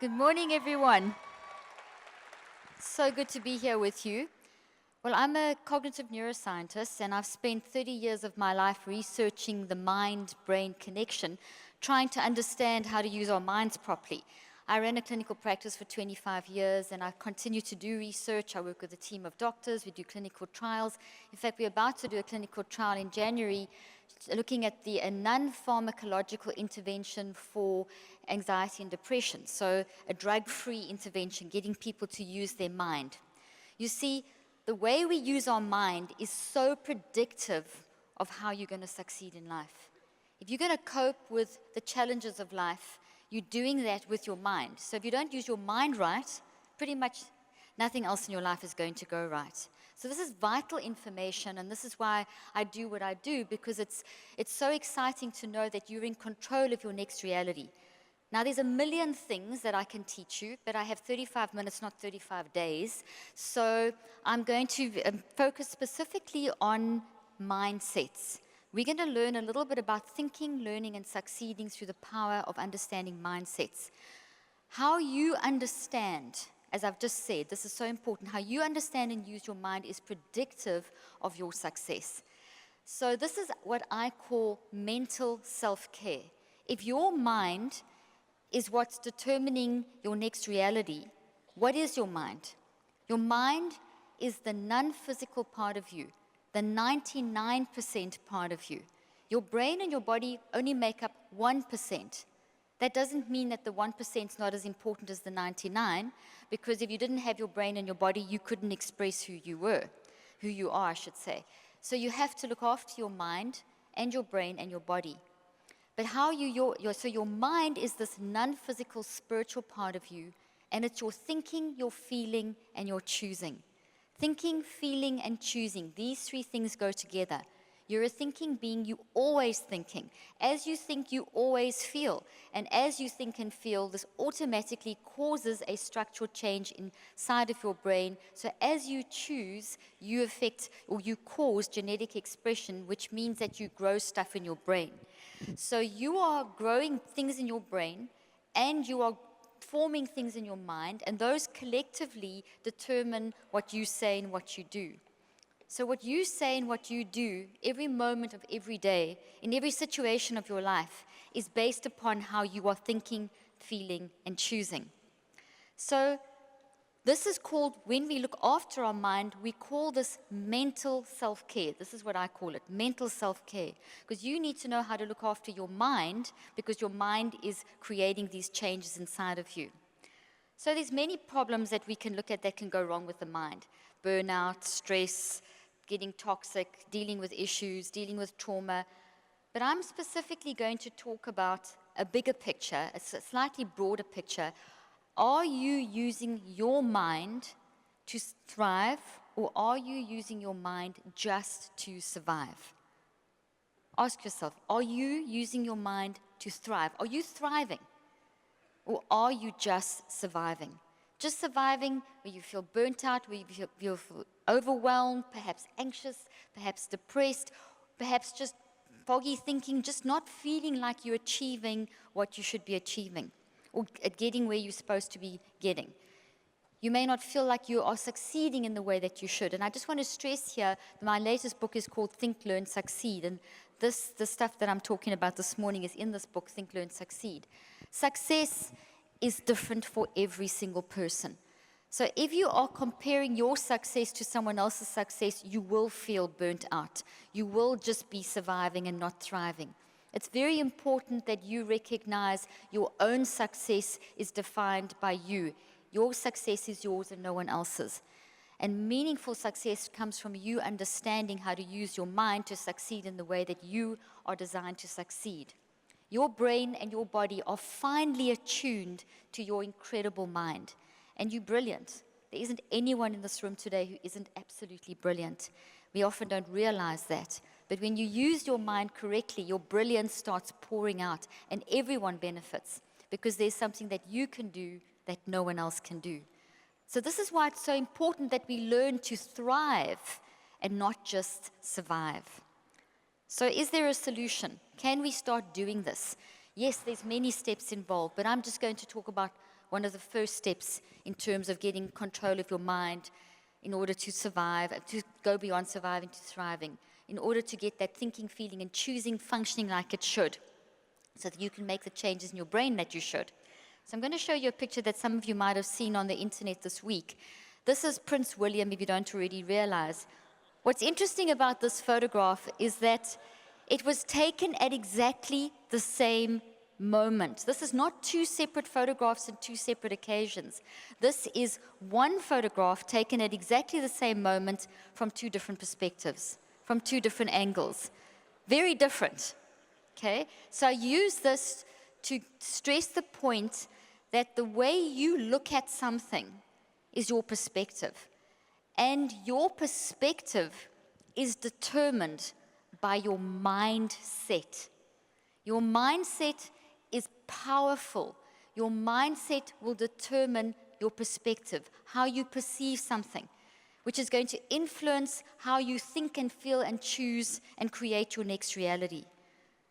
Good morning, everyone. So good to be here with you. Well, I'm a cognitive neuroscientist, and I've spent 30 years of my life researching the mind-brain connection, trying to understand how to use our minds properly. I ran a clinical practice for 25 years, and I continue to do research. I work with a team of doctors. We do clinical trials. In fact, we're about to do a clinical trial in January looking at a non-pharmacological intervention for anxiety and depression. So a drug-free intervention, getting people to use their mind. You see, the way we use our mind is so predictive of how you're going to succeed in life. If you're going to cope with the challenges of life, you're doing that with your mind. So if you don't use your mind right, pretty much nothing else in your life is going to go right. So this is vital information, and this is why I do what I do, because it's so exciting to know that you're in control of your next reality. Now, there's a million things that I can teach you, but I have 35 minutes, not 35 days. So I'm going to focus specifically on mindsets. We're going to learn a little bit about thinking, learning, and succeeding through the power of understanding mindsets. How you understand, as I've just said, this is so important, how you understand and use your mind is predictive of your success. So this is what I call mental self-care. If your mind is what's determining your next reality, what is your mind? Your mind is the non-physical part of you, the 99% part of you. Your brain and your body only make up 1%. That doesn't mean that the 1% is not as important as the 99, because if you didn't have your brain and your body, you couldn't express who you are, I should say. So you have to look after your mind and your brain and your body. But so your mind is this non-physical spiritual part of you, and it's your thinking, your feeling, and your choosing. Thinking, feeling, and choosing, these three things go together. You're a thinking being, you're always thinking. As you think, you always feel. And as you think and feel, this automatically causes a structural change inside of your brain. So as you choose, you affect or you cause genetic expression, which means that you grow stuff in your brain. So you are growing things in your brain, and you are forming things in your mind, and those collectively determine what you say and what you do. So what you say and what you do every moment of every day, in every situation of your life, is based upon how you are thinking, feeling, and choosing. So this is called, when we look after our mind, we call this mental self-care. This is what I call it, mental self-care. Because you need to know how to look after your mind, because your mind is creating these changes inside of you. So there's many problems that we can look at that can go wrong with the mind. Burnout, stress, getting toxic, dealing with issues, dealing with trauma. But I'm specifically going to talk about a bigger picture, a slightly broader picture. Are you using your mind to thrive, or are you using your mind just to survive? Ask yourself, are you using your mind to thrive? Are you thriving? Or are you just surviving? Just surviving where you feel burnt out, where you feel overwhelmed, perhaps anxious, perhaps depressed, perhaps just foggy thinking, just not feeling like you're achieving what you should be achieving, or getting where you're supposed to be getting. You may not feel like you are succeeding in the way that you should. And I just want to stress here that my latest book is called Think, Learn, Succeed. And the stuff that I'm talking about this morning is in this book, Think, Learn, Succeed. Success is different for every single person. So if you are comparing your success to someone else's success, you will feel burnt out. You will just be surviving and not thriving. It's very important that you recognize your own success is defined by you. Your success is yours and no one else's. And meaningful success comes from you understanding how to use your mind to succeed in the way that you are designed to succeed. Your brain and your body are finely attuned to your incredible mind. And you're brilliant. There isn't anyone in this room today who isn't absolutely brilliant. We often don't realize that. But when you use your mind correctly, your brilliance starts pouring out, and everyone benefits, because there's something that you can do that no one else can do. So this is why it's so important that we learn to thrive and not just survive. So is there a solution? Can we start doing this? Yes, there's many steps involved, but I'm just going to talk about one of the first steps in terms of getting control of your mind in order to survive, to go beyond surviving to thriving, in order to get that thinking, feeling, and choosing functioning like it should, so that you can make the changes in your brain that you should. So I'm going to show you a picture that some of you might have seen on the internet this week. This is Prince William, if you don't already realize. What's interesting about this photograph is that it was taken at exactly the same moment. This is not two separate photographs and two separate occasions. This is one photograph taken at exactly the same moment from two different perspectives, from two different angles. Very different. Okay? So I use this to stress the point that the way you look at something is your perspective. And your perspective is determined by your mindset. Your mindset is powerful. Your mindset will determine your perspective, how you perceive something, which is going to influence how you think and feel and choose and create your next reality.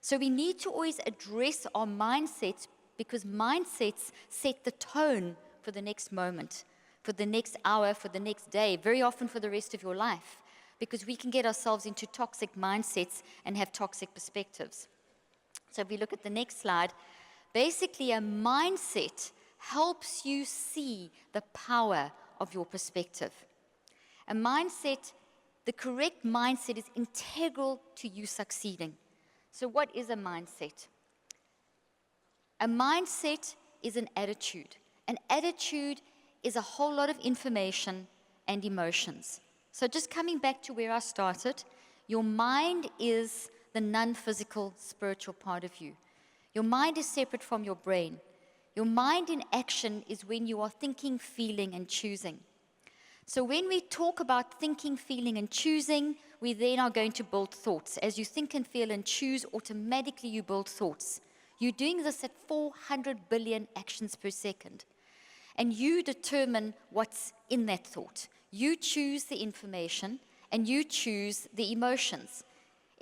So we need to always address our mindsets, because mindsets set the tone for the next moment, for the next hour, for the next day, very often for the rest of your life, because we can get ourselves into toxic mindsets and have toxic perspectives. So if we look at the next slide, basically a mindset helps you see the power of your perspective. A mindset, the correct mindset, is integral to you succeeding. So what is a mindset? A mindset is an attitude. An attitude is a whole lot of information and emotions. So just coming back to where I started, your mind is the non-physical spiritual part of you. Your mind is separate from your brain. Your mind in action is when you are thinking, feeling, and choosing. So when we talk about thinking, feeling, and choosing, we then are going to build thoughts. As you think and feel and choose, automatically you build thoughts. You're doing this at 400 billion actions per second. And you determine what's in that thought. You choose the information, and you choose the emotions.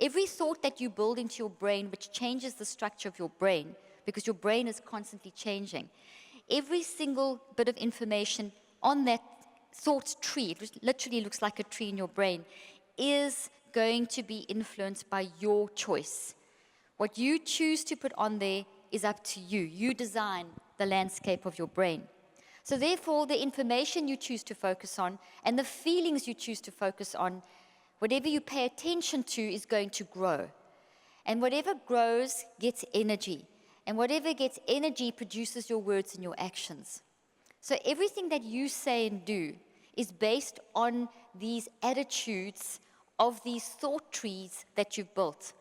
Every thought that you build into your brain, which changes the structure of your brain, because your brain is constantly changing, every single bit of information on that thought tree, it literally looks like a tree in your brain, is going to be influenced by your choice. What you choose to put on there is up to you. You design the landscape of your brain. So therefore, the information you choose to focus on and the feelings you choose to focus on, whatever you pay attention to is going to grow. And whatever grows gets energy. And whatever gets energy produces your words and your actions. So everything that you say and do is based on these attitudes of these thought trees that you've built.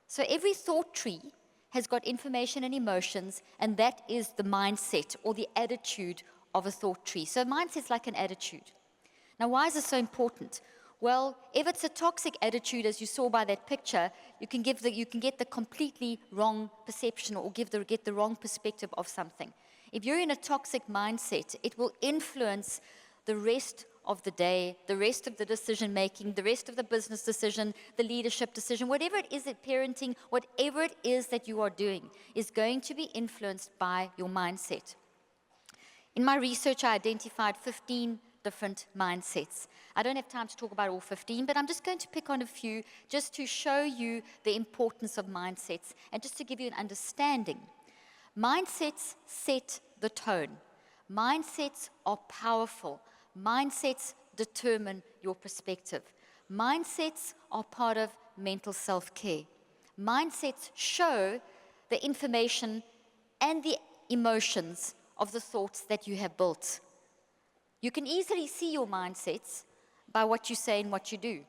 So every thought tree has got information and emotions, and that is the mindset or the attitude of a thought tree. So mindset's like an attitude. Now, why is this so important? Well, if it's a toxic attitude, as you saw by that picture, you can get the completely wrong perception or get the wrong perspective of something. If you're in a toxic mindset, it will influence the rest of the day, the rest of the decision making, the rest of the business decision, the leadership decision, whatever it is that parenting, whatever it is that you are doing is going to be influenced by your mindset. In my research, I identified 15 different mindsets. I don't have time to talk about all 15, but I'm just going to pick on a few just to show you the importance of mindsets and just to give you an understanding. Mindsets set the tone. Mindsets are powerful. Mindsets determine your perspective. Mindsets are part of mental self-care. Mindsets show the information and the emotions of the thoughts that you have built. You can easily see your mindsets by what you say and what you do,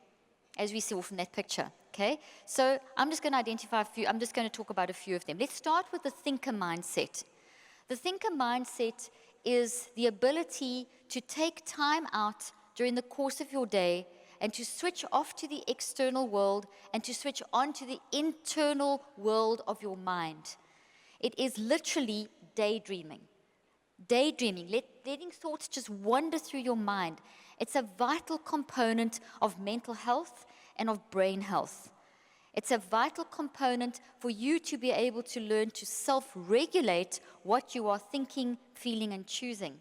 as we saw from that picture, okay? So I'm just going to identify a few. I'm just going to talk about a few of them. Let's start with the thinker mindset. The thinker mindset is the ability to take time out during the course of your day and to switch off to the external world and to switch on to the internal world of your mind. It is literally daydreaming. Daydreaming, letting thoughts just wander through your mind. It's a vital component of mental health and of brain health. It's a vital component for you to be able to learn to self-regulate what you are thinking, feeling, and choosing.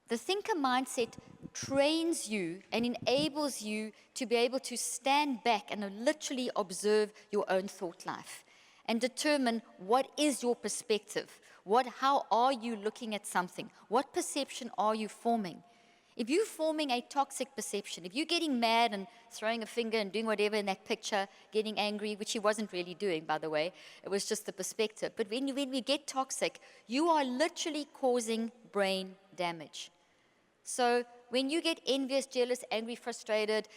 The thinker mindset trains you and enables you to be able to stand back and literally observe your own thought life and determine what is your perspective, how are you looking at something, what perception are you forming. If you're forming a toxic perception, if you're getting mad and throwing a finger and doing whatever in that picture, getting angry, which he wasn't really doing, by the way, it was just the perspective. But when we get toxic, you are literally causing brain damage. So when you get envious, jealous, angry, frustrated,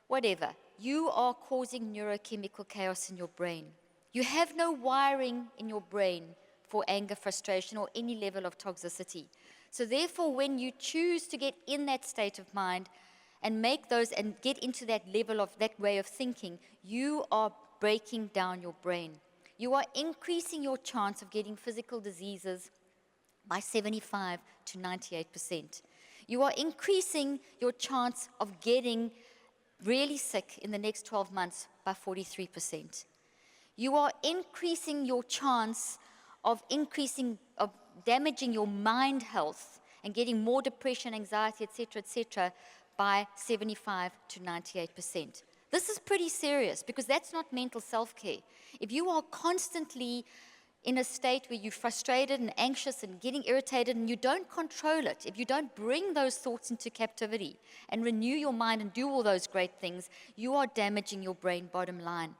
whatever, you are causing neurochemical chaos in your brain. You have no wiring in your brain for anger, frustration, or any level of toxicity. So therefore, when you choose to get in that state of mind and make those and get into that level of that way of thinking, you are breaking down your brain. You are increasing your chance of getting physical diseases by 75 to 98%. You are increasing your chance of getting really sick in the next 12 months by 43%. You are increasing your chance of damaging your mind health and getting more depression, anxiety, etc., by 75 to 98%. This is pretty serious because that's not mental self-care. If you are constantly in a state where you're frustrated and anxious and getting irritated and you don't control it, if you don't bring those thoughts into captivity and renew your mind and do all those great things, you are damaging your brain bottom line.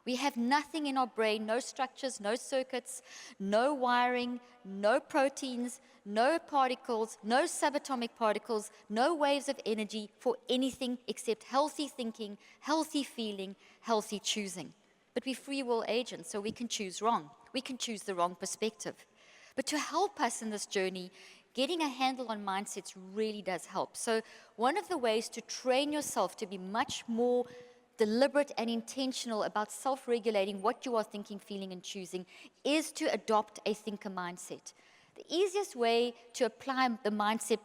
We have nothing in our brain, no structures, no circuits, no wiring, no proteins, no particles, no subatomic particles, no waves of energy for anything except healthy thinking, healthy feeling, healthy choosing. But we're free will agents, so we can choose wrong. We can choose the wrong perspective. But to help us in this journey, getting a handle on mindsets really does help. So one of the ways to train yourself to be much more deliberate and intentional about self-regulating what you are thinking, feeling, and choosing is to adopt a thinker mindset. The easiest way to apply the mindset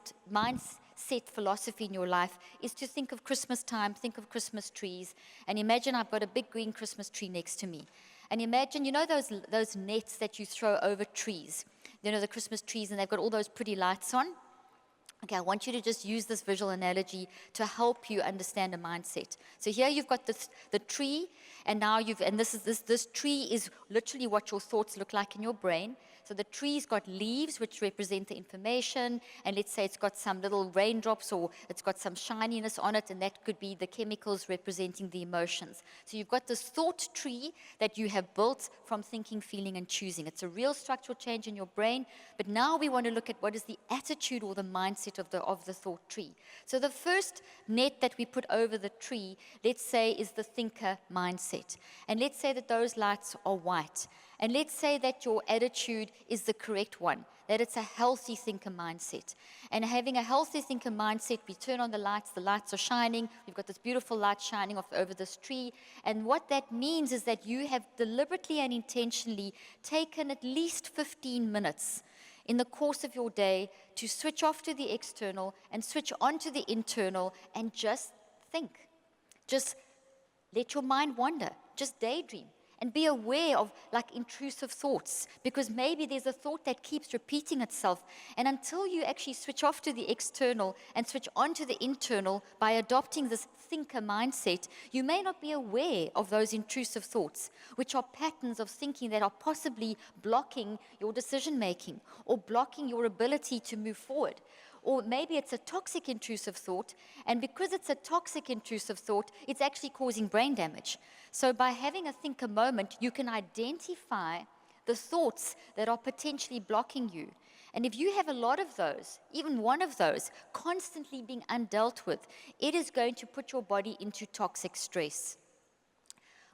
philosophy in your life is to think of Christmas time, think of Christmas trees, and imagine I've got a big green Christmas tree next to me. And imagine, you know those nets that you throw over trees, you know, the Christmas trees, and they've got all those pretty lights on? Okay, I want you to just use this visual analogy to help you understand a mindset. So here you've got the tree, and now this tree is literally what your thoughts look like in your brain. So the tree's got leaves, which represent the information, and let's say it's got some little raindrops or it's got some shininess on it, and that could be the chemicals representing the emotions. So you've got this thought tree that you have built from thinking, feeling, and choosing. It's a real structural change in your brain, but now we want to look at what is the attitude or the mindset of the thought tree. So the first net that we put over the tree, let's say, is the thinker mindset. And let's say that those lights are white. And let's say that your attitude is the correct one, that it's a healthy thinker mindset. And having a healthy thinker mindset, we turn on the lights are shining, we've got this beautiful light shining off over this tree. And what that means is that you have deliberately and intentionally taken at least 15 minutes in the course of your day to switch off to the external and switch on to the internal and just think. Just let your mind wander, just daydream. And be aware of like intrusive thoughts, because maybe there's a thought that keeps repeating itself. And until you actually switch off to the external and switch on to the internal by adopting this thinker mindset, you may not be aware of those intrusive thoughts, which are patterns of thinking that are possibly blocking your decision making or blocking your ability to move forward. Or maybe it's a toxic intrusive thought, and because it's a toxic intrusive thought, it's actually causing brain damage. So by having a thinker moment, you can identify the thoughts that are potentially blocking you. And if you have a lot of those, even one of those, constantly being undealt with, it is going to put your body into toxic stress.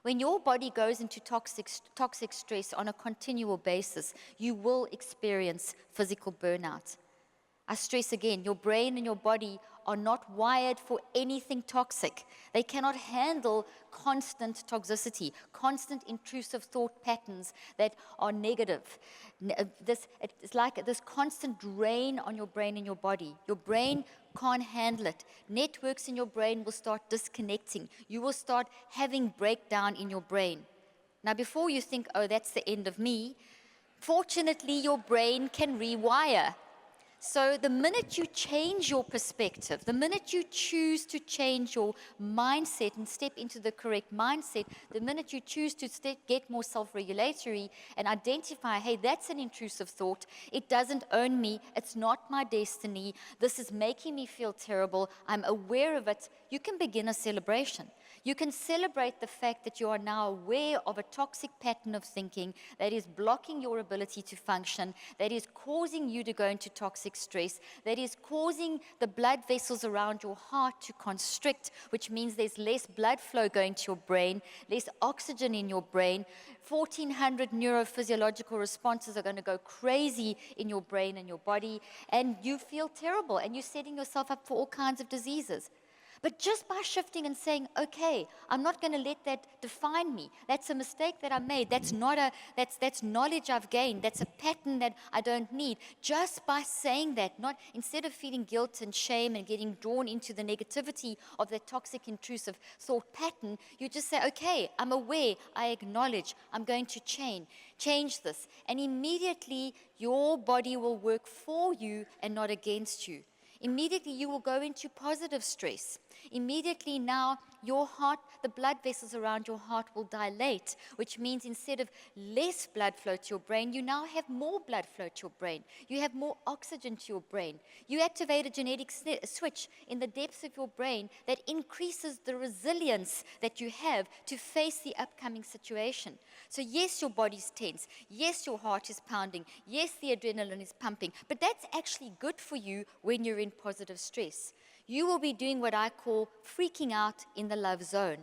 When your body goes into toxic stress on a continual basis, you will experience physical burnout. I stress again, your brain and your body are not wired for anything toxic. They cannot handle constant toxicity, constant intrusive thought patterns that are negative. It's like this constant drain on your brain and your body. Your brain can't handle it. Networks in your brain will start disconnecting. You will start having breakdown in your brain. Now, before you think, oh, that's the end of me, fortunately, your brain can rewire. So the minute you change your perspective, the minute you choose to change your mindset and step into the correct mindset, the minute you choose to get more self-regulatory and identify, hey, that's an intrusive thought, it doesn't own me, it's not my destiny, this is making me feel terrible, I'm aware of it, you can begin a celebration. You can celebrate the fact that you are now aware of a toxic pattern of thinking that is blocking your ability to function, that is causing you to go into toxic stress, that is causing the blood vessels around your heart to constrict, which means there's less blood flow going to your brain, less oxygen in your brain. 1,400 neurophysiological responses are going to go crazy in your brain and your body, and you feel terrible, and you're setting yourself up for all kinds of diseases. But just by shifting and saying, okay, I'm not going to let that define me. That's a mistake that I made. That's knowledge I've gained. That's a pattern that I don't need. Just by saying that, not instead of feeling guilt and shame and getting drawn into the negativity of that toxic, intrusive thought pattern, you just say, okay, I'm aware, I acknowledge, I'm going to change this. And immediately your body will work for you and not against you. Immediately you will go into positive stress. Immediately now your heart, the blood vessels around your heart will dilate, which means instead of less blood flow to your brain, you now have more blood flow to your brain. You have more oxygen to your brain. You activate a genetic switch in the depths of your brain that increases the resilience that you have to face the upcoming situation. So yes, your body's tense. Yes, your heart is pounding. Yes, the adrenaline is pumping. But that's actually good for you when you're in positive stress. You will be doing what I call freaking out in the love zone,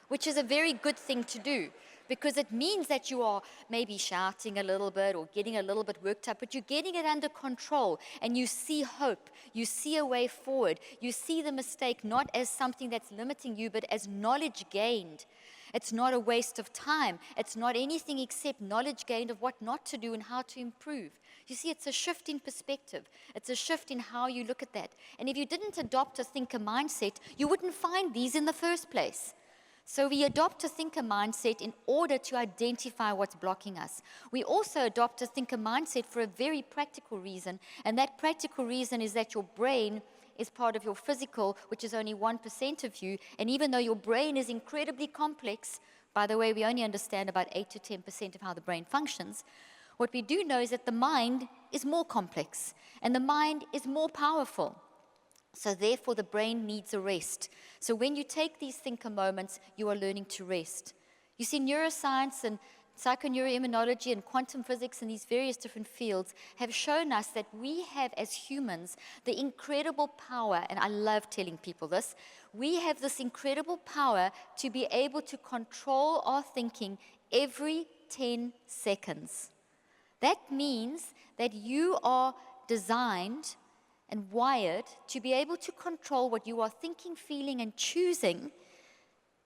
which is a very good thing to do because it means that you are maybe shouting a little bit or getting a little bit worked up, but you're getting it under control and you see hope, you see a way forward, you see the mistake not as something that's limiting you, but as knowledge gained. It's not a waste of time. It's not anything except knowledge gained of what not to do and how to improve. You see, it's a shift in perspective. It's a shift in how you look at that. And if you didn't adopt a thinker mindset, you wouldn't find these in the first place. So we adopt a thinker mindset in order to identify what's blocking us. We also adopt a thinker mindset for a very practical reason, and that practical reason is that your brain is part of your physical, which is only 1% of you, and even though your brain is incredibly complex, by the way, we only understand about 8 to 10% of how the brain functions, what we do know is that the mind is more complex, and the mind is more powerful. So therefore, the brain needs a rest. So when you take these thinker moments, you are learning to rest. You see, neuroscience and psychoneuroimmunology and quantum physics and these various different fields have shown us that we have, as humans, the incredible power, and I love telling people this, we have this incredible power to be able to control our thinking every 10 seconds. That means that you are designed and wired to be able to control what you are thinking, feeling, and choosing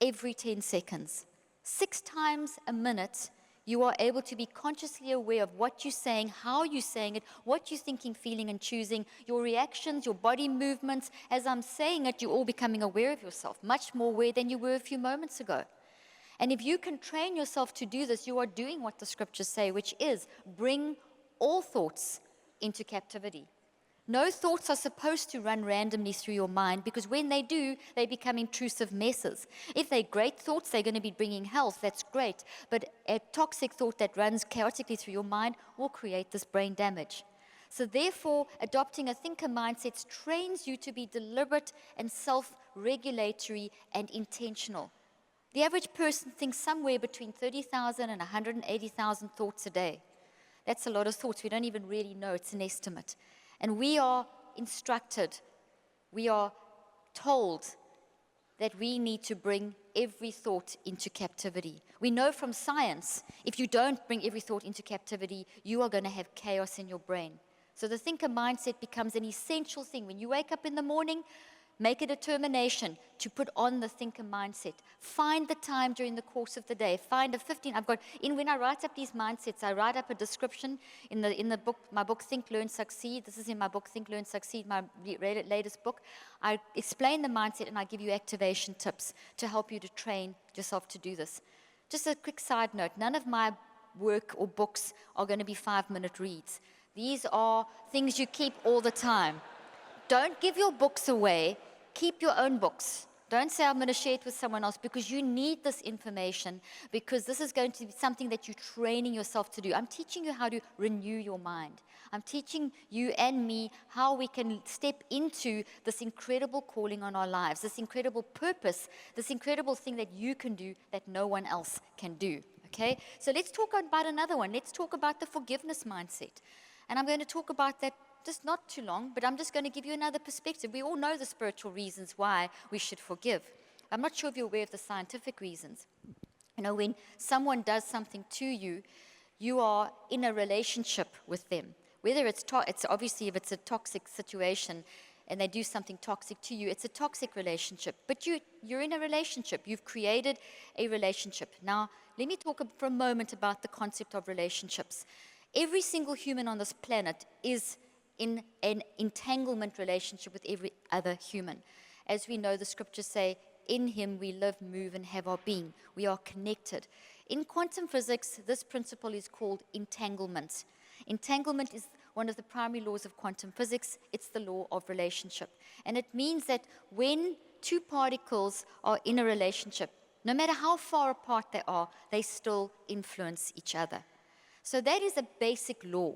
every 10 seconds. 6 times a minute, you are able to be consciously aware of what you're saying, how you're saying it, what you're thinking, feeling, and choosing, your reactions, your body movements. As I'm saying it, you're all becoming aware of yourself, much more aware than you were a few moments ago. And if you can train yourself to do this, you are doing what the scriptures say, which is bring all thoughts into captivity. No thoughts are supposed to run randomly through your mind because when they do, they become intrusive messes. If they're great thoughts, they're going to be bringing health. That's great. But a toxic thought that runs chaotically through your mind will create this brain damage. So therefore, adopting a thinker mindset trains you to be deliberate and self-regulatory and intentional. The average person thinks somewhere between 30,000 and 180,000 thoughts a day. That's a lot of thoughts. We don't even really know. It's an estimate. And we are instructed, we are told that we need to bring every thought into captivity. We know from science, if you don't bring every thought into captivity, you are going to have chaos in your brain. So the thinker mindset becomes an essential thing. When you wake up in the morning, make a determination to put on the thinker mindset. Find the time during the course of the day. Find a 15. When I write up these mindsets, I write up a description in the book, my book Think, Learn, Succeed. This is in my book Think, Learn, Succeed, my latest book. I explain the mindset and I give you activation tips to help you to train yourself to do this. Just a quick side note, none of my work or books are going to be 5-minute reads. These are things you keep all the time. Don't give your books away. Keep your own books. Don't say, I'm going to share it with someone else, because you need this information, because this is going to be something that you're training yourself to do. I'm teaching you how to renew your mind. I'm teaching you and me how we can step into this incredible calling on our lives, this incredible purpose, this incredible thing that you can do that no one else can do. Okay? So let's talk about another one. Let's talk about the forgiveness mindset. And I'm going to talk about that just not too long, but I'm just going to give you another perspective. We all know the spiritual reasons why we should forgive. I'm not sure if you're aware of the scientific reasons. You know, when someone does something to you, you are in a relationship with them. Whether it's obviously if it's a toxic situation and they do something toxic to you, it's a toxic relationship. But you're in a relationship. You've created a relationship. Now, let me talk for a moment about the concept of relationships. Every single human on this planet is in an entanglement relationship with every other human. As we know, the scriptures say, in him we live, move, and have our being. We are connected. In quantum physics, this principle is called entanglement. Entanglement is one of the primary laws of quantum physics. It's the law of relationship. And it means that when two particles are in a relationship, no matter how far apart they are, they still influence each other. So that is a basic law.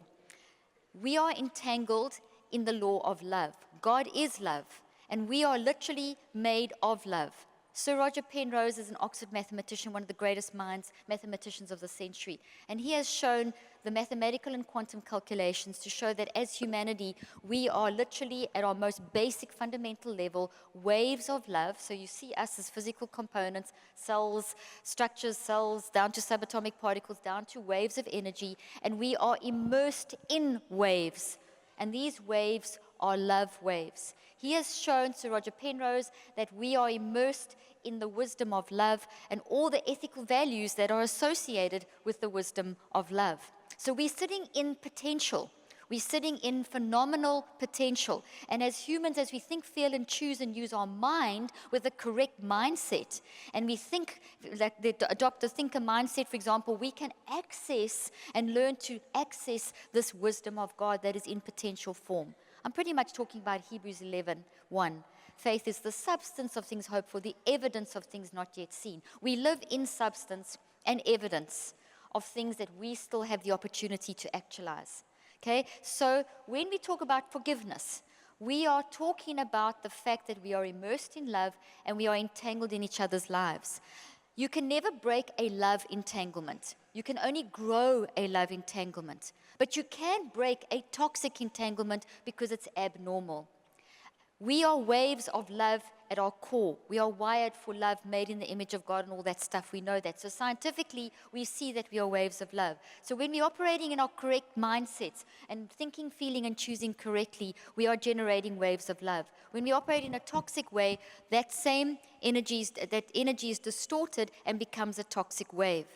We are entangled in the law of love. God is love, and we are literally made of love. Sir Roger Penrose is an Oxford mathematician, one of the greatest mathematicians of the century, and he has shown the mathematical and quantum calculations to show that as humanity, we are literally at our most basic fundamental level, waves of love. So you see us as physical components, cells, structures, cells, down to subatomic particles, down to waves of energy, and we are immersed in waves. And these waves are love waves. He has shown, Sir Roger Penrose, that we are immersed in the wisdom of love and all the ethical values that are associated with the wisdom of love. So we're sitting in potential. We're sitting in phenomenal potential. And as humans, as we think, feel, and choose and use our mind with the correct mindset, and we think, like adopt the thinker mindset, for example, we can access and learn to access this wisdom of God that is in potential form. I'm pretty much talking about Hebrews 11:1. Faith is the substance of things hoped for, the evidence of things not yet seen. We live in substance and evidence of things that we still have the opportunity to actualize. Okay, so when we talk about forgiveness, we are talking about the fact that we are immersed in love and we are entangled in each other's lives. You can never break a love entanglement. You can only grow a love entanglement. But you can break a toxic entanglement because it's abnormal. We are waves of love at our core. We are wired for love, made in the image of God and all that stuff. We know that. So scientifically, we see that we are waves of love. So when we're operating in our correct mindsets and thinking, feeling, and choosing correctly, we are generating waves of love. When we operate in a toxic way, that energy is distorted and becomes a toxic wave.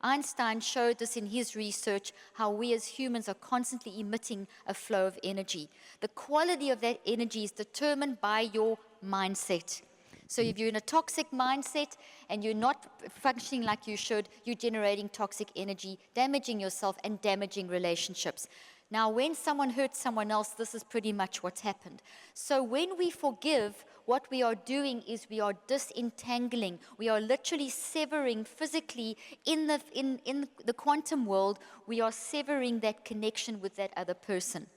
Einstein showed this in his research, how we as humans are constantly emitting a flow of energy. The quality of that energy is determined by your mindset. So if you're in a toxic mindset and you're not functioning like you should, you're generating toxic energy, damaging yourself and damaging relationships. Now, when someone hurts someone else, this is pretty much what's happened. So when we forgive, what we are doing is we are disentangling. We are literally severing physically in the quantum world. We are severing that connection with that other person.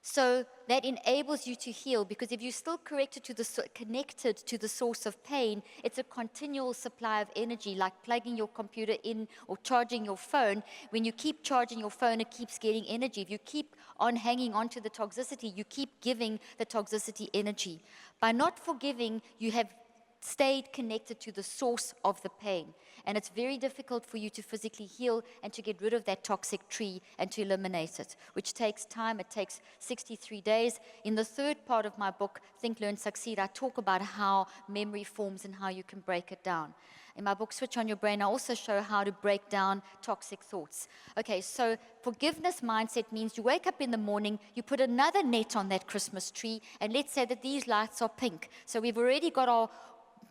So that enables you to heal, because if you're still connected to the source of pain, it's a continual supply of energy, like plugging your computer in or charging your phone. When you keep charging your phone, it keeps getting energy. If you keep on hanging on to the toxicity, you keep giving the toxicity energy. By not forgiving, you have stayed connected to the source of the pain. And it's very difficult for you to physically heal and to get rid of that toxic tree and to eliminate it, which takes time. It takes 63 days. In the third part of my book, Think, Learn, Succeed, I talk about how memory forms and how you can break it down. In my book, Switch on Your Brain, I also show how to break down toxic thoughts. Okay, so forgiveness mindset means you wake up in the morning, you put another net on that Christmas tree, and let's say that these lights are pink. So we've already got our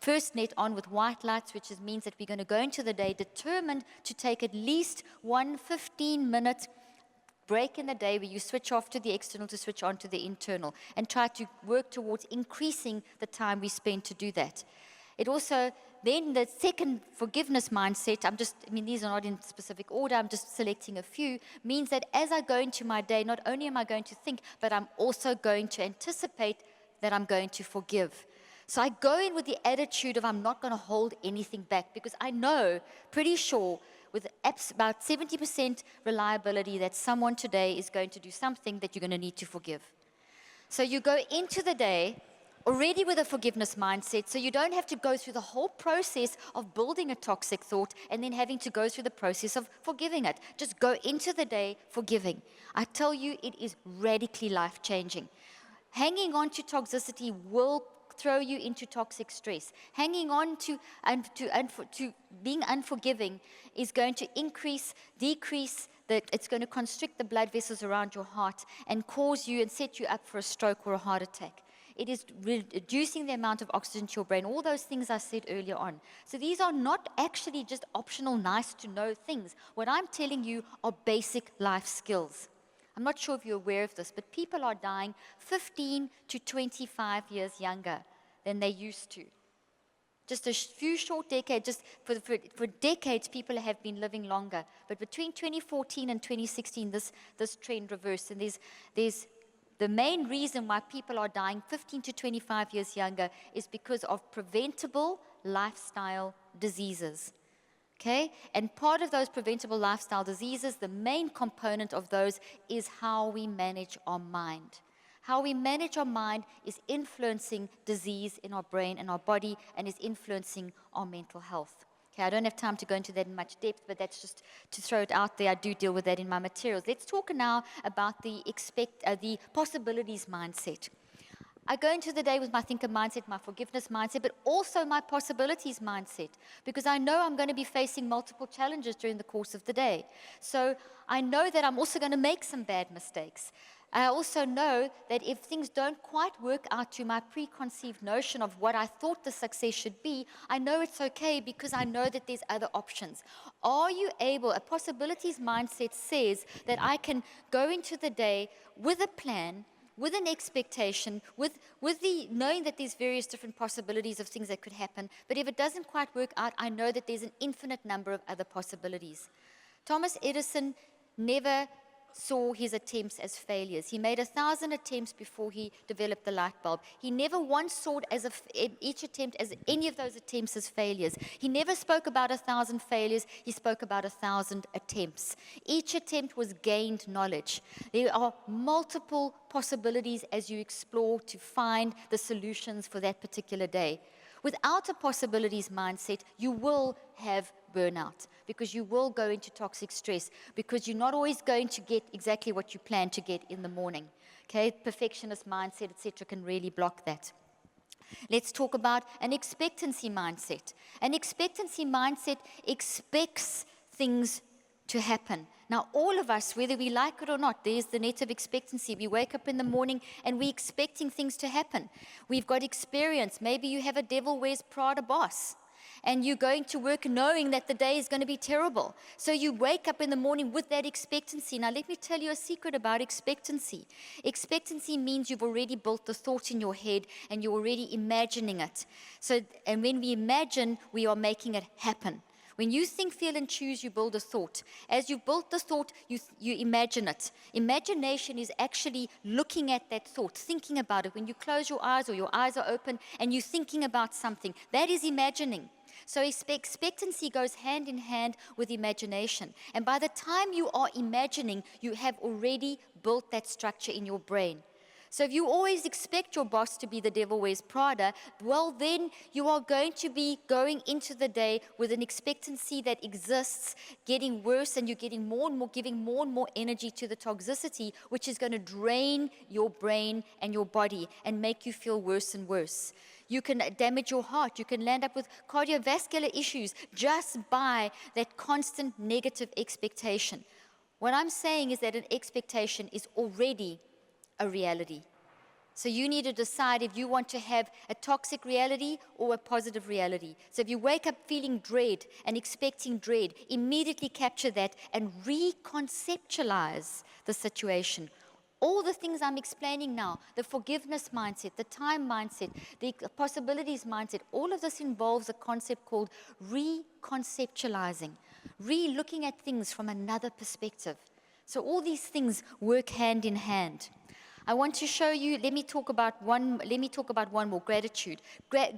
first net on with white lights, which means that we're going to go into the day determined to take at least one 15-minute break in the day where you switch off to the external to switch on to the internal, and try to work towards increasing the time we spend to do that. It also, then the second forgiveness mindset, these are not in specific order, I'm just selecting a few, means that as I go into my day, not only am I going to think, but I'm also going to anticipate that I'm going to forgive. So I go in with the attitude of I'm not going to hold anything back, because I know, pretty sure, with about 70% reliability that someone today is going to do something that you're going to need to forgive. So you go into the day already with a forgiveness mindset, so you don't have to go through the whole process of building a toxic thought and then having to go through the process of forgiving it. Just go into the day forgiving. I tell you, it is radically life-changing. Hanging on to toxicity will throw you into toxic stress. Hanging on to being unforgiving is going to decrease it's going to constrict the blood vessels around your heart and cause you and set you up for a stroke or a heart attack. It is reducing the amount of oxygen to your brain, all those things I said earlier on. So these are not actually just optional, nice-to-know things. What I'm telling you are basic life skills. I'm not sure if you're aware of this, but people are dying 15 to 25 years younger than they used to. Just a few short decades, just for decades, people have been living longer. But between 2014 and 2016, this trend reversed. And there's the main reason why people are dying 15 to 25 years younger is because of preventable lifestyle diseases. Okay? And part of those preventable lifestyle diseases, the main component of those is how we manage our mind. How we manage our mind is influencing disease in our brain and our body, and is influencing our mental health. Okay, I don't have time to go into that in much depth, but that's just to throw it out there. I do deal with that in my materials. Let's talk now about the possibilities mindset. I go into the day with my thinker mindset, my forgiveness mindset, but also my possibilities mindset, because I know I'm going to be facing multiple challenges during the course of the day. So I know that I'm also going to make some bad mistakes. I also know that if things don't quite work out to my preconceived notion of what I thought the success should be, I know it's okay because I know that there's other options. Are you able, a possibilities mindset says that I can go into the day with a plan, with an expectation, with the knowing that there's various different possibilities of things that could happen, but if it doesn't quite work out, I know that there's an infinite number of other possibilities. Thomas Edison never saw his attempts as failures. He made 1,000 attempts before he developed the light bulb. He never once saw each attempt as any of those attempts as failures. He never spoke about 1,000 failures. He spoke about 1,000 attempts. Each attempt was gained knowledge. There are multiple possibilities as you explore to find the solutions for that particular day. Without a possibilities mindset, you will have burnout, because you will go into toxic stress, because you're not always going to get exactly what you plan to get in the morning. Okay, perfectionist mindset, etc., can really block that. Let's talk about an expectancy mindset. An expectancy mindset expects things to happen. Now, all of us, whether we like it or not, there's the net of expectancy. We wake up in the morning and we're expecting things to happen. We've got experience. Maybe you have a devil wears Prada boss, and you're going to work knowing that the day is going to be terrible. So you wake up in the morning with that expectancy. Now, let me tell you a secret about expectancy. Expectancy means you've already built the thought in your head and you're already imagining it. And when we imagine, we are making it happen. When you think, feel, and choose, you build a thought. As you build the thought, you imagine it. Imagination is actually looking at that thought, thinking about it. When you close your eyes or your eyes are open and you're thinking about something, that is imagining. So expectancy goes hand in hand with imagination. And by the time you are imagining, you have already built that structure in your brain. So if you always expect your boss to be the devil wears Prada, well, then you are going to be going into the day with an expectancy that exists, getting worse, and you're getting more and more, giving more and more energy to the toxicity, which is going to drain your brain and your body and make you feel worse and worse. You can damage your heart. You can land up with cardiovascular issues just by that constant negative expectation. What I'm saying is that an expectation is already a reality. So you need to decide if you want to have a toxic reality or a positive reality. So if you wake up feeling dread and expecting dread, immediately capture that and reconceptualize the situation. All the things I'm explaining now, the forgiveness mindset, the time mindset, the possibilities mindset, all of this involves a concept called reconceptualizing, re-looking at things from another perspective. So all these things work hand in hand. I want to show you, let me talk about one more, gratitude.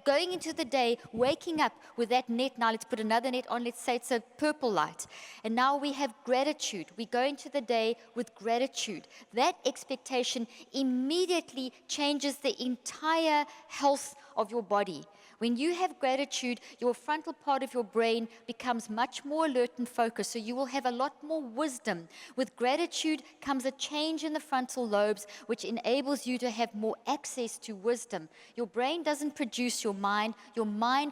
Going into the day, waking up with that net, now let's put another net on, let's say it's a purple light. And now we have gratitude. We go into the day with gratitude. That expectation immediately changes the entire health of your body. When you have gratitude, your frontal part of your brain becomes much more alert and focused, so you will have a lot more wisdom. With gratitude comes a change in the frontal lobes, which enables you to have more access to wisdom. Your brain doesn't produce your mind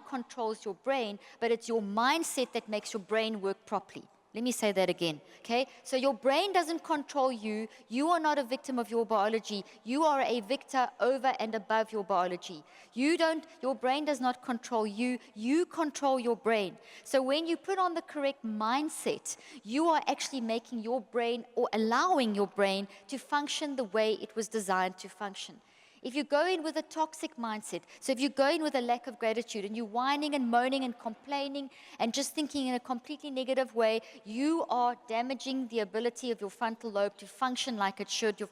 controls your brain, but it's your mindset that makes your brain work properly. Let me say that again, okay? So your brain doesn't control you. You are not a victim of your biology. You are a victor over and above your biology. Your brain does not control you. You control your brain. So when you put on the correct mindset, you are actually making your brain or allowing your brain to function the way it was designed to function. If you go in with a toxic mindset, so if you go in with a lack of gratitude and you're whining and moaning and complaining and just thinking in a completely negative way, you are damaging the ability of your frontal lobe to function like it should. Your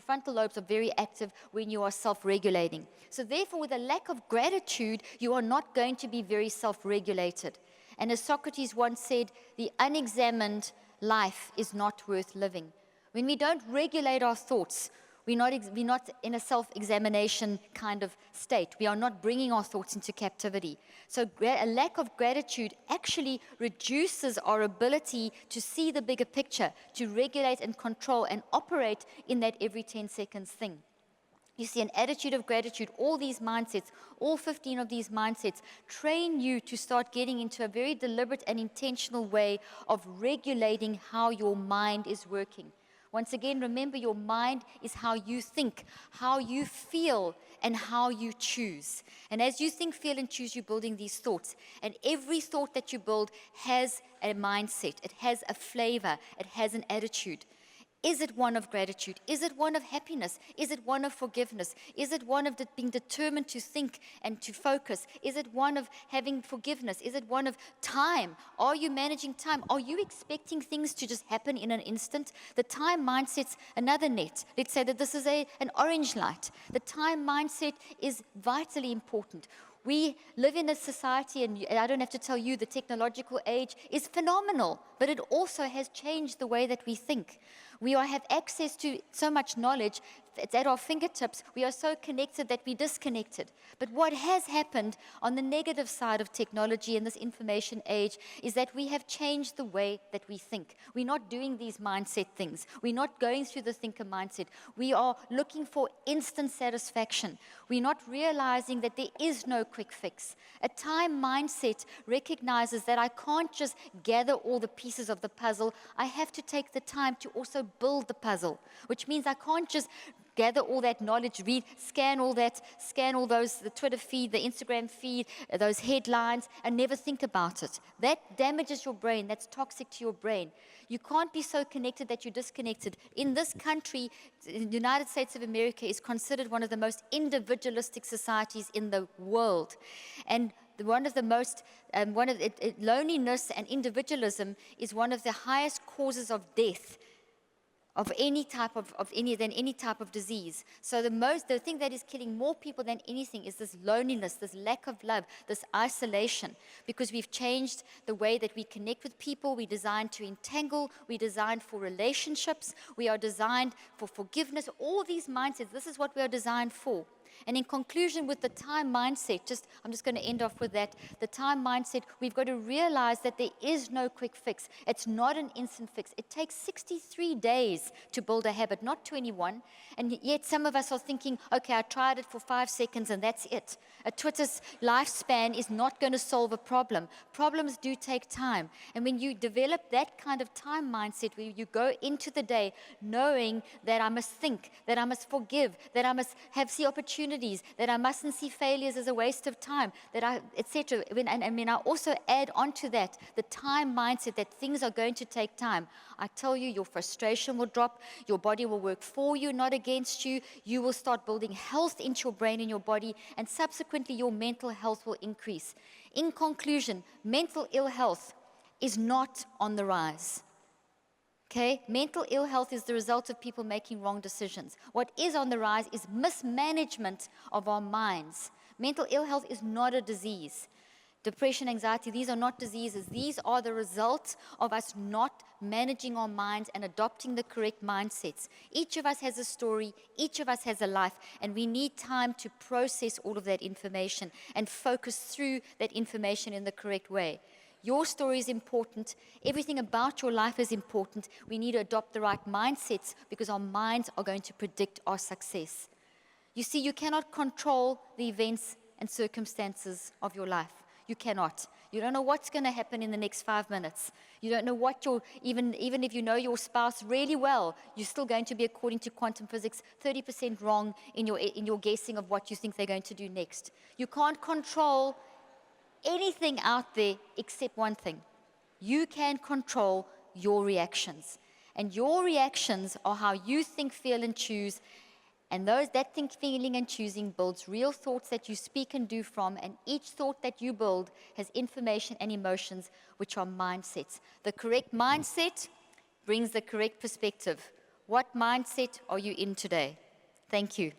frontal lobes are very active when you are self-regulating. So therefore, with a lack of gratitude, you are not going to be very self-regulated. And as Socrates once said, the unexamined life is not worth living. When we don't regulate our thoughts, we're not in a self-examination kind of state. We are not bringing our thoughts into captivity. So a lack of gratitude actually reduces our ability to see the bigger picture, to regulate and control and operate in that every 10 seconds thing. You see, an attitude of gratitude, all these mindsets, all 15 of these mindsets, train you to start getting into a very deliberate and intentional way of regulating how your mind is working. Once again, remember, your mind is how you think, how you feel, and how you choose. And as you think, feel, and choose, you're building these thoughts. And every thought that you build has a mindset. It has a flavor. It has an attitude. Is it one of gratitude? Is it one of happiness? Is it one of forgiveness? Is it one of being determined to think and to focus? Is it one of having forgiveness? Is it one of time? Are you managing time? Are you expecting things to just happen in an instant? The time mindset's another net. Let's say that this is an orange light. The time mindset is vitally important. We live in a society, and I don't have to tell you, the technological age is phenomenal, but it also has changed the way that we think. We have access to so much knowledge. It's at our fingertips. We are so connected that we're disconnected. But what has happened on the negative side of technology in this information age is that we have changed the way that we think. We're not doing these mindset things. We're not going through the thinker mindset. We are looking for instant satisfaction. We're not realizing that there is no quick fix. A time mindset recognizes that I can't just gather all the pieces of the puzzle. I have to take the time to also build the puzzle, which means I can't just gather all that knowledge, scan all those, the Twitter feed, the Instagram feed, those headlines, and never think about it. That damages your brain. That's toxic to your brain. You can't be so connected that you're disconnected. In this country, the United States of America is considered one of the most individualistic societies in the world. And loneliness and individualism is one of the highest causes of death of any type any type of disease. So the thing that is killing more people than anything is this loneliness, this lack of love, this isolation, because we've changed the way that we connect with people. We're designed to entangle, we're designed for relationships, we are designed for forgiveness, all these mindsets. This is what we are designed for. And in conclusion, with the time mindset, I'm just going to end off with that. The time mindset, we've got to realize that there is no quick fix. It's not an instant fix. It takes 63 days to build a habit, not 21. And yet some of us are thinking, okay, I tried it for 5 seconds and that's it. A Twitter's lifespan is not going to solve a problem. Problems do take time. And when you develop that kind of time mindset, where you go into the day knowing that I must think, that I must forgive, that I must see opportunities, that I mustn't see failures as a waste of time, etc. And when I also add onto that the time mindset that things are going to take time, I tell you, your frustration will drop, your body will work for you, not against you. You will start building health into your brain and your body, and subsequently your mental health will increase. In conclusion, mental ill health is not on the rise. Okay? Mental ill health is the result of people making wrong decisions. What is on the rise is mismanagement of our minds. Mental ill health is not a disease. Depression, anxiety, these are not diseases. These are the result of us not managing our minds and adopting the correct mindsets. Each of us has a story, each of us has a life, and we need time to process all of that information and focus through that information in the correct way. Your story is important. Everything about your life is important. We need to adopt the right mindsets because our minds are going to predict our success. You see, you cannot control the events and circumstances of your life. You cannot. You don't know what's going to happen in the next 5 minutes. You don't know what even if you know your spouse really well, you're still going to be, according to quantum physics, 30% wrong in your guessing of what you think they're going to do next. You can't control anything out there except one thing. You can control your reactions. And your reactions are how you think, feel, and choose. And that think, feeling, and choosing builds real thoughts that you speak and do from, and each thought that you build has information and emotions, which are mindsets. The correct mindset brings the correct perspective. What mindset are you in today? Thank you.